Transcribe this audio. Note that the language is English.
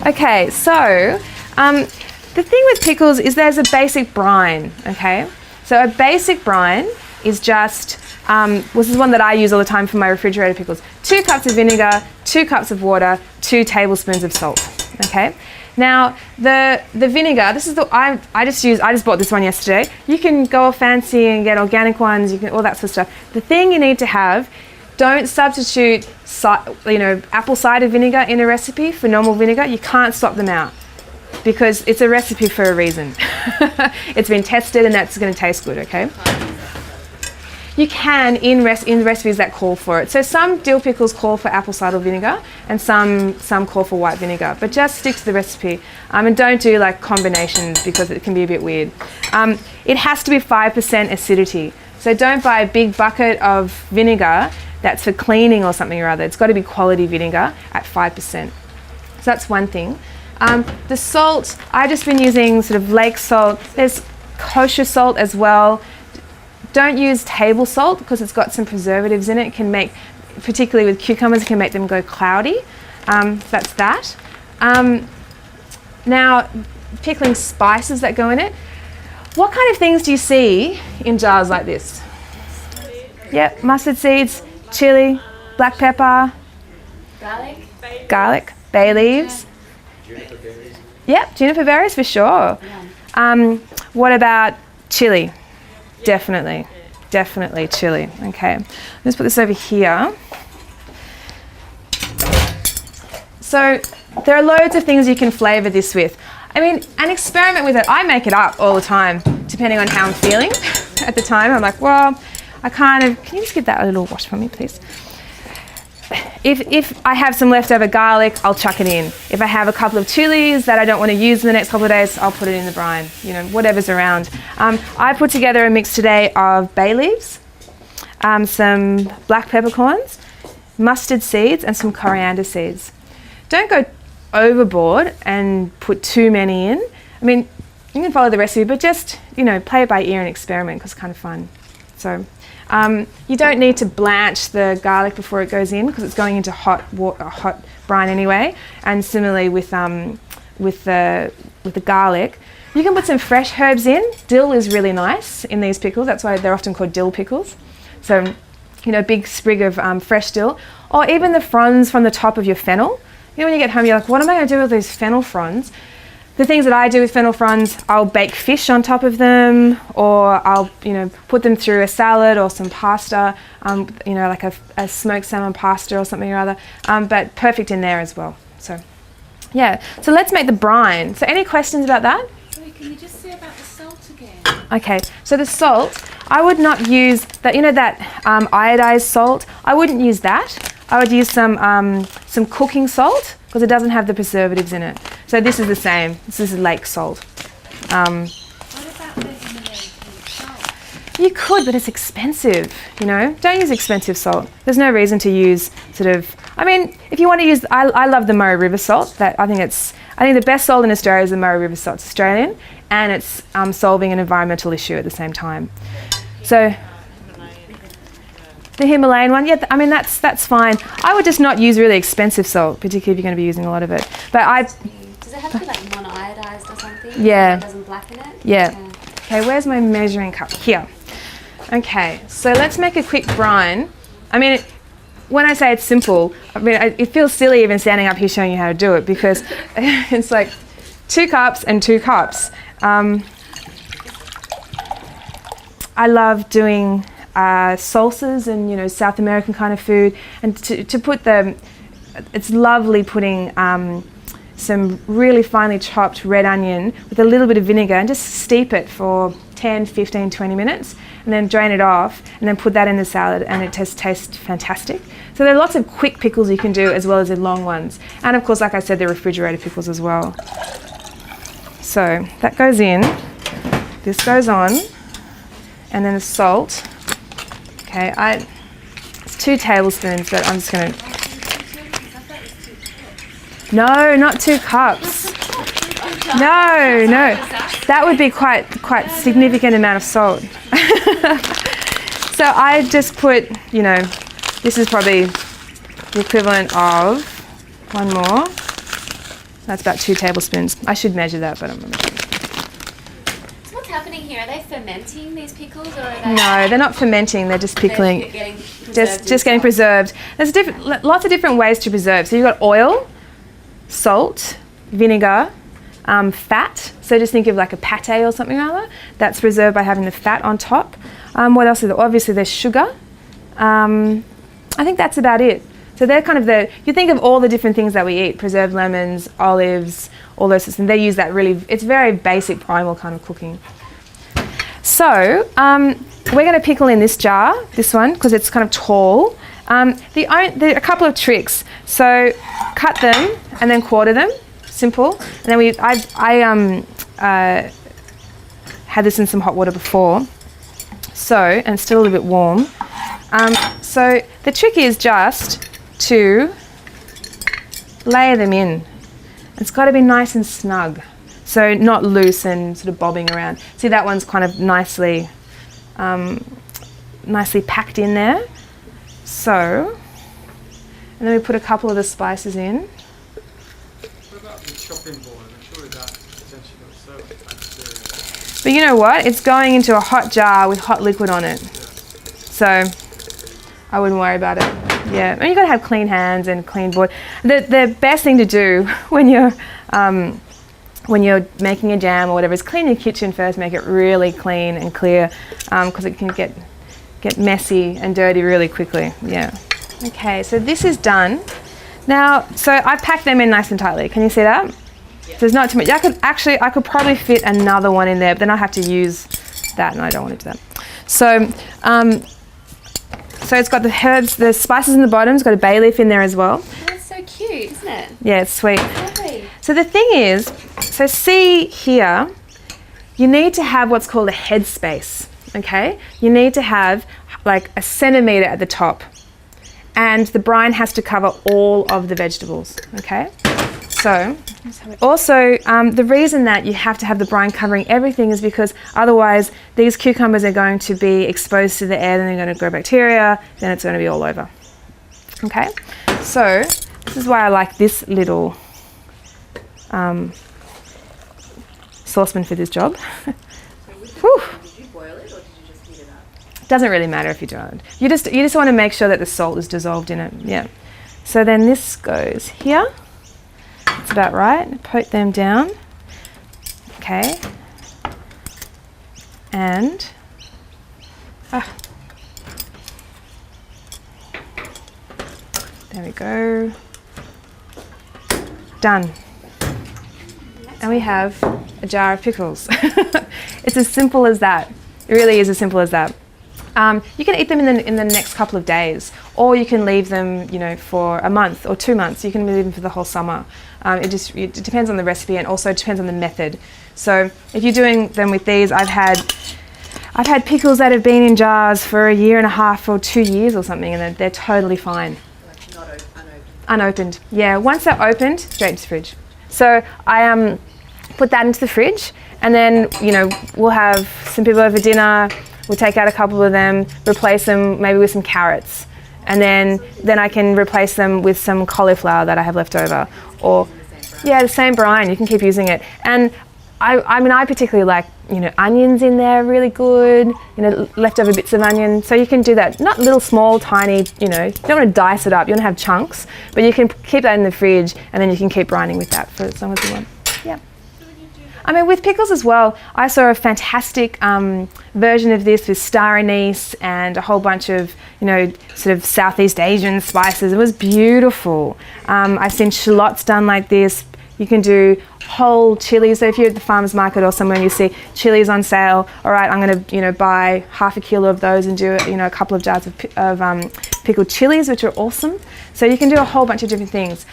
Okay, so the thing with pickles is there's a basic brine, okay? So a basic brine is just, this is one that I use all the time for my refrigerated pickles. 2 cups of vinegar, 2 cups of water, 2 tablespoons of salt, okay? Now, the vinegar, this is the, I just bought this one yesterday. You can go all fancy and get organic ones, you can, all that sort of stuff. The thing you need to have, don't substitute, apple cider vinegar in a recipe for normal vinegar. You can't swap them out because it's a recipe for a reason. It's been tested and that's going to taste good, okay? You can in recipes that call for it. So some dill pickles call for apple cider vinegar and some call for white vinegar, but just stick to the recipe and don't do like combinations because it can be a bit weird. It has to be 5% acidity. So don't buy a big bucket of vinegar that's for cleaning or something or other. It's got to be quality vinegar at 5%. So that's one thing. The salt, I've just been using sort of lake salt. There's kosher salt as well. Don't use table salt because it's got some preservatives in it. It can make, particularly with cucumbers, it can make them go cloudy. So that's that. Now, pickling spices that go in it. What kind of things do you see in jars like this? Yep, mustard seeds, chili, black pepper, garlic, bay leaves. Yep, juniper berries for sure. What about chili? Definitely chili. Okay, let's put this over here. So there are loads of things you can flavour this with. I mean, and experiment with it. I make it up all the time, depending on how I'm feeling. At the time, I'm like, well, can you just give that a little wash for me, please? If I have some leftover garlic, I'll chuck it in. If I have a couple of chilies that I don't want to use in the next couple of days, I'll put it in the brine, whatever's around. I put together a mix today of bay leaves, some black peppercorns, mustard seeds, and some coriander seeds. Don't go overboard and put too many in. I mean, you can follow the recipe, but just, play it by ear and experiment because it's kind of fun. So you don't need to blanch the garlic before it goes in because it's going into hot brine anyway. And similarly with the garlic, you can put some fresh herbs in. Dill is really nice in these pickles. That's why they're often called dill pickles. So, a big sprig of fresh dill, or even the fronds from the top of your fennel. When you get home, you're like, what am I going to do with these fennel fronds? The things that I do with fennel fronds, I'll bake fish on top of them, or I'll, put them through a salad or some pasta, like a smoked salmon pasta or something or other, but perfect in there as well. So, yeah. So let's make the brine. So any questions about that? Sorry, can you just say about the salt again? Okay. So the salt, I would not use that. That iodized salt. I wouldn't use that. I would use some cooking salt because it doesn't have the preservatives in it. So this is the same. This is lake salt. What about this Himalayan salt? You could, but it's expensive. Don't use expensive salt. There's no reason to use if you want to use, I love the Murray River salt. I think the best salt in Australia is the Murray River salt. It's Australian, and it's solving an environmental issue at the same time. So. The Himalayan one, that's fine. I would just not use really expensive salt, particularly if you're going to be using a lot of it. But does it have to be like non-iodized or something? Yeah. It doesn't blacken it? Yeah. Okay, where's my measuring cup? Here. Okay, so let's make a quick brine. When I say it's simple, it feels silly even standing up here showing you how to do it because it's like 2 cups and 2 cups. I love doing salsas and South American kind of food, and to put it's lovely putting some really finely chopped red onion with a little bit of vinegar and just steep it for 10, 15, 20 minutes and then drain it off and then put that in the salad, and it tastes fantastic. So there are lots of quick pickles you can do as well as the long ones, and of course, like I said, the refrigerated pickles as well. So that goes in, this goes on, and then the salt. Okay, it's 2 tablespoons, but I'm just going to... No, not 2 cups. No. That would be quite significant amount of salt. So I just put, this is probably the equivalent of one more. That's about 2 tablespoons. I should measure that, but I'm not sure. So what's happening here? Are they fermenting these pickles, or are they? No, they're not fermenting. They're just pickling. They're getting preserved Just getting preserved. There's lots of different ways to preserve. So you've got oil, salt, vinegar, fat. So just think of like a pate or something rather. That's preserved by having the fat on top. What else is there? Obviously there's sugar. I think that's about it. So they're kind of you think of all the different things that we eat, preserved lemons, olives, all those sorts, and they use that really, it's very basic primal kind of cooking. So we're going to pickle in this jar, this one, because it's kind of tall. There are a couple of tricks. So cut them and then quarter them, simple. And then I had this in some hot water before. So, and it's still a little bit warm. So the trick is just to layer them in. It's got to be nice and snug, so not loose and sort of bobbing around. See, that one's kind of nicely packed in there. So, and then we put a couple of the spices in. What about the chopping board? I'm sure that potentially got so much bacteria. But you know what? It's going into a hot jar with hot liquid on it. So I wouldn't worry about it. Yeah, and you've got to have clean hands and clean board. The best thing to do when you're making a jam or whatever is clean your kitchen first. Make it really clean and clear, because it can get messy and dirty really quickly. Yeah. Okay, so this is done. Now, so I packed them in nice and tightly. Can you see that? So there's not too much. I could probably fit another one in there, but then I have to use that, and I don't want to do that. So. So it's got the herbs, the spices in the bottom. It's got a bay leaf in there as well. That's so cute, isn't it? Yeah, it's sweet. Lovely. So the thing is, so see here, you need to have what's called a head space, okay? You need to have like a centimetre at the top, and the brine has to cover all of the vegetables, okay? So, also, the reason that you have to have the brine covering everything is because otherwise these cucumbers are going to be exposed to the air, then they're going to grow bacteria, then it's going to be all over. Okay, so this is why I like this little saucepan for this job. Whew. Did you boil it or did you just heat it up? Doesn't really matter if you don't. You just want to make sure that the salt is dissolved in it. Yeah. So then this goes here. That's about right. Poke them down. Okay. And there we go. Done. And we have a jar of pickles. It's as simple as that. It really is as simple as that. You can eat them in the next couple of days, or you can leave them, for a month or 2 months. You can leave them for the whole summer. It depends on the recipe, and also it depends on the method. So if you're doing them with these, I've had pickles that have been in jars for 1.5 years or 2 years or something, and they're totally fine. Like not unopened. Unopened. Yeah, once they're opened, straight into the fridge. So I put that into the fridge, and then we'll have some people over dinner. We'll take out a couple of them, replace them maybe with some carrots, and then I can replace them with some cauliflower that I have left over, or the same brine. You can keep using it, and I particularly like onions in there, really good. Leftover bits of onion, so you can do that. Not little, small, tiny. You don't want to dice it up. You want to have chunks, but you can keep that in the fridge, and then you can keep brining with that for as long as you want. Yeah. With pickles as well, I saw a fantastic version of this with star anise and a whole bunch of, sort of Southeast Asian spices. It was beautiful. I've seen shallots done like this. You can do whole chilies. So if you're at the farmer's market or somewhere and you see chilies on sale, all right, I'm going to, buy 1/2 kilo of those and do, a couple of jars of pickled chilies, which are awesome. So you can do a whole bunch of different things.